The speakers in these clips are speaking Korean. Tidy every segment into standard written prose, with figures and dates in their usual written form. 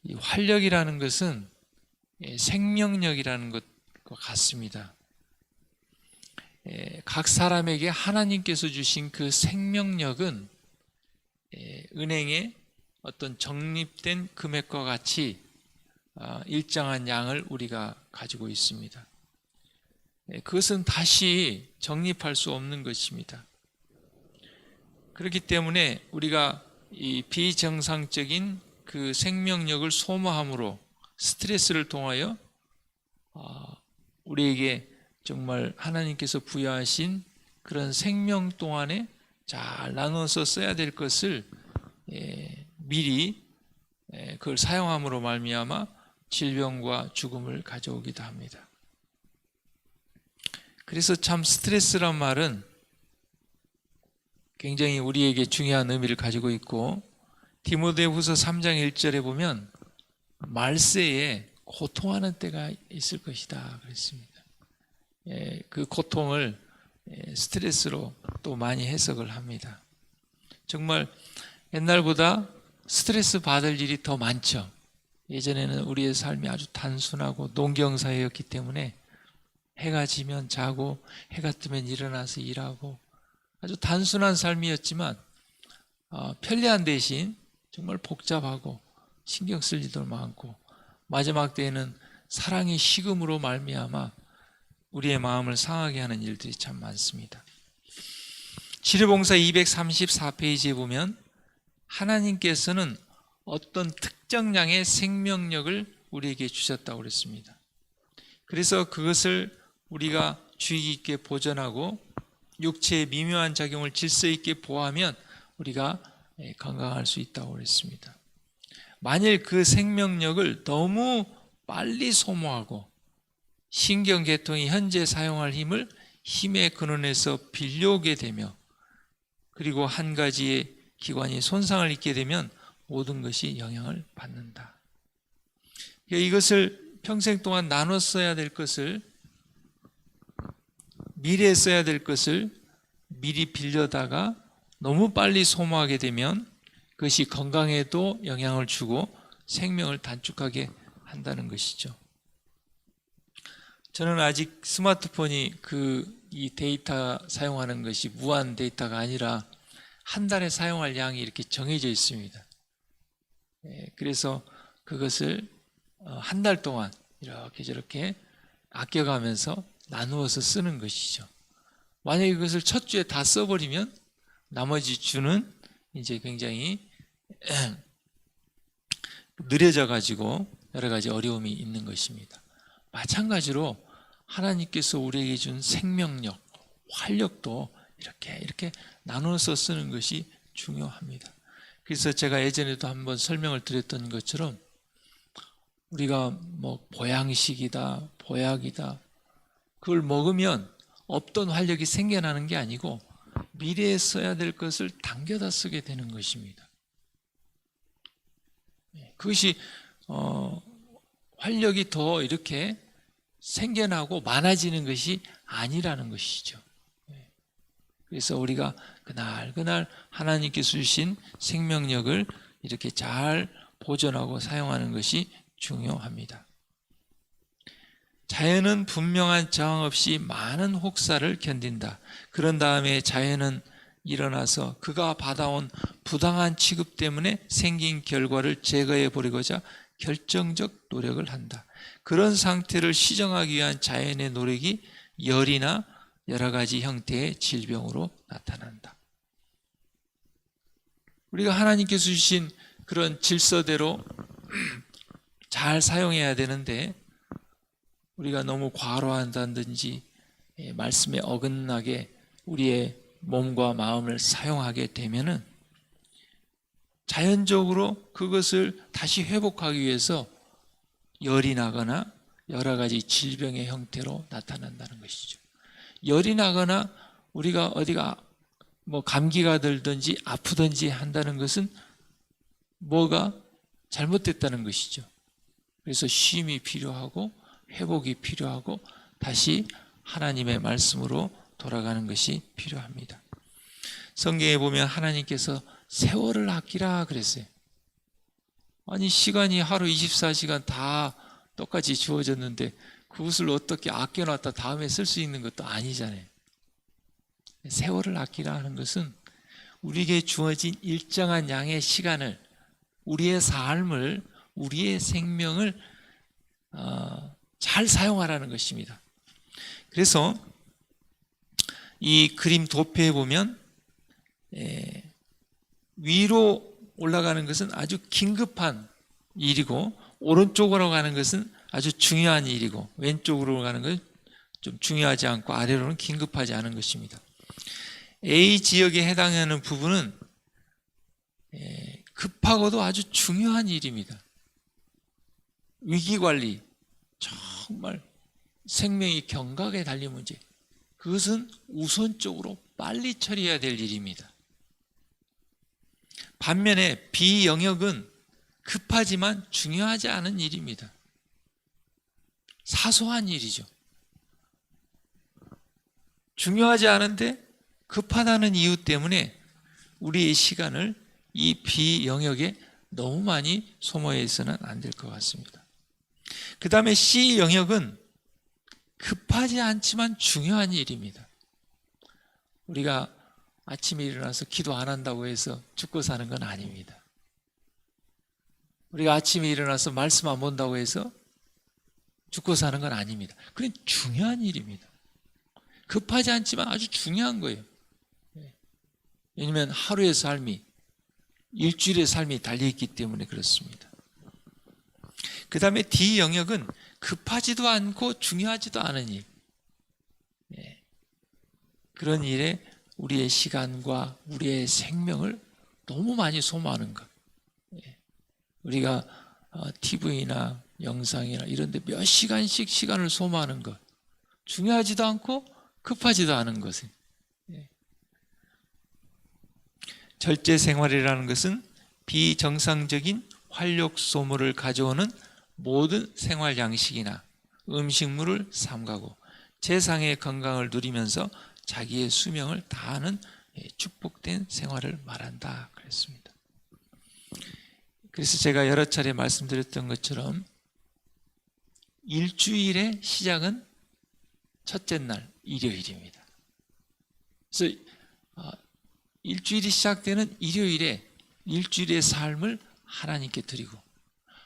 이 활력이라는 것은 생명력이라는 것과 같습니다. 각 사람에게 하나님께서 주신 그 생명력은 은행에 어떤 적립된 금액과 같이 일정한 양을 우리가 가지고 있습니다. 그것은 다시 적립할 수 없는 것입니다. 그렇기 때문에 우리가 이 비정상적인 그 생명력을 소모함으로 스트레스를 통하여 우리에게 정말 하나님께서 부여하신 그런 생명 동안에 잘 나눠서 써야 될 것을 미리 그걸 사용함으로 말미암아 질병과 죽음을 가져오기도 합니다. 그래서 참 스트레스란 말은 굉장히 우리에게 중요한 의미를 가지고 있고, 디모데후서 3장 1절에 보면 말세에 고통하는 때가 있을 것이다 그랬습니다. 그 고통을 스트레스로 또 많이 해석을 합니다. 정말 옛날보다 스트레스 받을 일이 더 많죠. 예전에는 우리의 삶이 아주 단순하고 농경사회였기 때문에 해가 지면 자고 해가 뜨면 일어나서 일하고 아주 단순한 삶이었지만 편리한 대신 정말 복잡하고 신경 쓸 일도 많고, 마지막 때에는 사랑의 식음으로 말미암아 우리의 마음을 상하게 하는 일들이 참 많습니다. 지뢰봉사 234페이지에 보면 하나님께서는 어떤 특정량의 생명력을 우리에게 주셨다고 그랬습니다. 그래서 그것을 우리가 주의 깊게 보존하고 육체의 미묘한 작용을 질서 있게 보호하면 우리가 건강할 수 있다고 그랬습니다. 만일 그 생명력을 너무 빨리 소모하고 신경계통이 현재 사용할 힘의 근원에서 빌려오게 되며, 그리고 한 가지의 기관이 손상을 입게 되면 모든 것이 영향을 받는다. 이것을 평생 동안 나눠 써야 될 것을, 미래에 써야 될 것을 미리 빌려다가 너무 빨리 소모하게 되면 그것이 건강에도 영향을 주고 생명을 단축하게 한다는 것이죠. 저는 아직 스마트폰이 이 데이터 사용하는 것이 무한 데이터가 아니라 한 달에 사용할 양이 이렇게 정해져 있습니다. 그래서 그것을 한 달 동안 이렇게 저렇게 아껴가면서 나누어서 쓰는 것이죠. 만약에 그것을 첫 주에 다 써버리면 나머지 주는 이제 굉장히 느려져 가지고 여러 가지 어려움이 있는 것입니다. 마찬가지로 하나님께서 우리에게 준 생명력, 활력도 이렇게 나눠서 쓰는 것이 중요합니다. 그래서 제가 예전에도 한번 설명을 드렸던 것처럼 우리가 보양식이다, 보약이다, 그걸 먹으면 없던 활력이 생겨나는 게 아니고 미래에 써야 될 것을 당겨다 쓰게 되는 것입니다. 그것이 활력이 더 이렇게 생겨나고 많아지는 것이 아니라는 것이죠. 그래서 우리가 그날 하나님께서 주신 생명력을 이렇게 잘 보존하고 사용하는 것이 중요합니다. 자연은 분명한 저항 없이 많은 혹사를 견딘다. 그런 다음에 자연은 일어나서 그가 받아온 부당한 취급 때문에 생긴 결과를 제거해 버리고자 결정적 노력을 한다. 그런 상태를 시정하기 위한 자연의 노력이 열이나 여러 가지 형태의 질병으로 나타난다. 우리가 하나님께서 주신 그런 질서대로 잘 사용해야 되는데 우리가 너무 과로한다든지 말씀에 어긋나게 우리의 몸과 마음을 사용하게 되면은 자연적으로 그것을 다시 회복하기 위해서 열이 나거나 여러 가지 질병의 형태로 나타난다는 것이죠. 열이 나거나 우리가 어디가 감기가 들든지 아프든지 한다는 것은 뭐가 잘못됐다는 것이죠. 그래서 쉼이 필요하고 회복이 필요하고 다시 하나님의 말씀으로 돌아가는 것이 필요합니다. 성경에 보면 하나님께서 세월을 아끼라 그랬어요. 아니 시간이 하루 24시간 다 똑같이 주어졌는데 그것을 어떻게 아껴놨다 다음에 쓸 수 있는 것도 아니잖아요. 세월을 아끼라 하는 것은 우리에게 주어진 일정한 양의 시간을, 우리의 삶을, 우리의 생명을 잘 사용하라는 것입니다. 그래서 이 그림 도표에 보면 위로 올라가는 것은 아주 긴급한 일이고 오른쪽으로 가는 것은 아주 중요한 일이고 왼쪽으로 가는 것은 좀 중요하지 않고 아래로는 긴급하지 않은 것입니다. A 지역에 해당하는 부분은 급하고도 아주 중요한 일입니다. 위기관리, 정말 생명이 경각에 달린 문제, 그것은 우선적으로 빨리 처리해야 될 일입니다. 반면에 B 영역은 급하지만 중요하지 않은 일입니다. 사소한 일이죠. 중요하지 않은데 급하다는 이유 때문에 우리의 시간을 이 B 영역에 너무 많이 소모해 있어서는 안 될 것 같습니다. 그 다음에 C 영역은 급하지 않지만 중요한 일입니다. 우리가 아침에 일어나서 기도 안 한다고 해서 죽고 사는 건 아닙니다. 우리가 아침에 일어나서 말씀 안 본다고 해서 죽고 사는 건 아닙니다. 그건 중요한 일입니다. 급하지 않지만 아주 중요한 거예요. 왜냐하면 하루의 삶이, 일주일의 삶이 달려있기 때문에 그렇습니다. 그 다음에 D 영역은 급하지도 않고 중요하지도 않은 일, 그런 일에 우리의 시간과 우리의 생명을 너무 많이 소모하는 것. 우리가 TV나 영상이나 이런 데 몇 시간씩 시간을 소모하는 것, 중요하지도 않고 급하지도 않은 것은. 절제 생활이라는 것은 비정상적인 활력 소모를 가져오는 모든 생활 양식이나 음식물을 삼가고 세상의 건강을 누리면서 자기의 수명을 다하는 축복된 생활을 말한다 그랬습니다. 그래서 제가 여러 차례 말씀드렸던 것처럼 일주일의 시작은 첫째 날 일요일입니다. 그래서 일주일이 시작되는 일요일에 일주일의 삶을 하나님께 드리고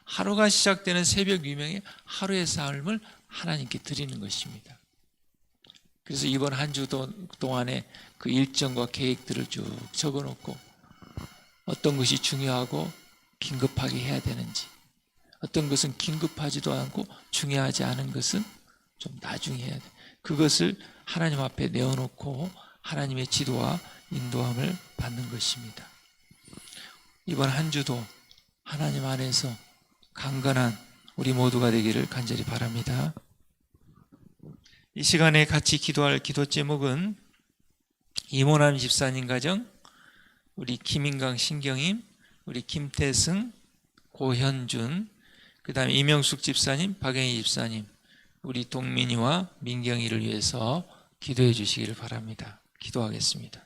하루가 시작되는 새벽 유명에 하루의 삶을 하나님께 드리는 것입니다. 그래서 이번 한 주 동안에 그 일정과 계획들을 쭉 적어놓고 어떤 것이 중요하고 긴급하게 해야 되는지, 어떤 것은 긴급하지도 않고 중요하지 않은 것은 좀 나중에 해야 돼. 그것을 하나님 앞에 내어놓고 하나님의 지도와 인도함을 받는 것입니다. 이번 한 주도 하나님 안에서 강건한 우리 모두가 되기를 간절히 바랍니다. 이 시간에 같이 기도할 기도 제목은 이모남 집사님 가정, 우리 김인강 신경임, 우리 김태승, 고현준, 그 다음에 이명숙 집사님, 박영희 집사님, 우리 동민이와 민경이를 위해서 기도해 주시기를 바랍니다. 기도하겠습니다.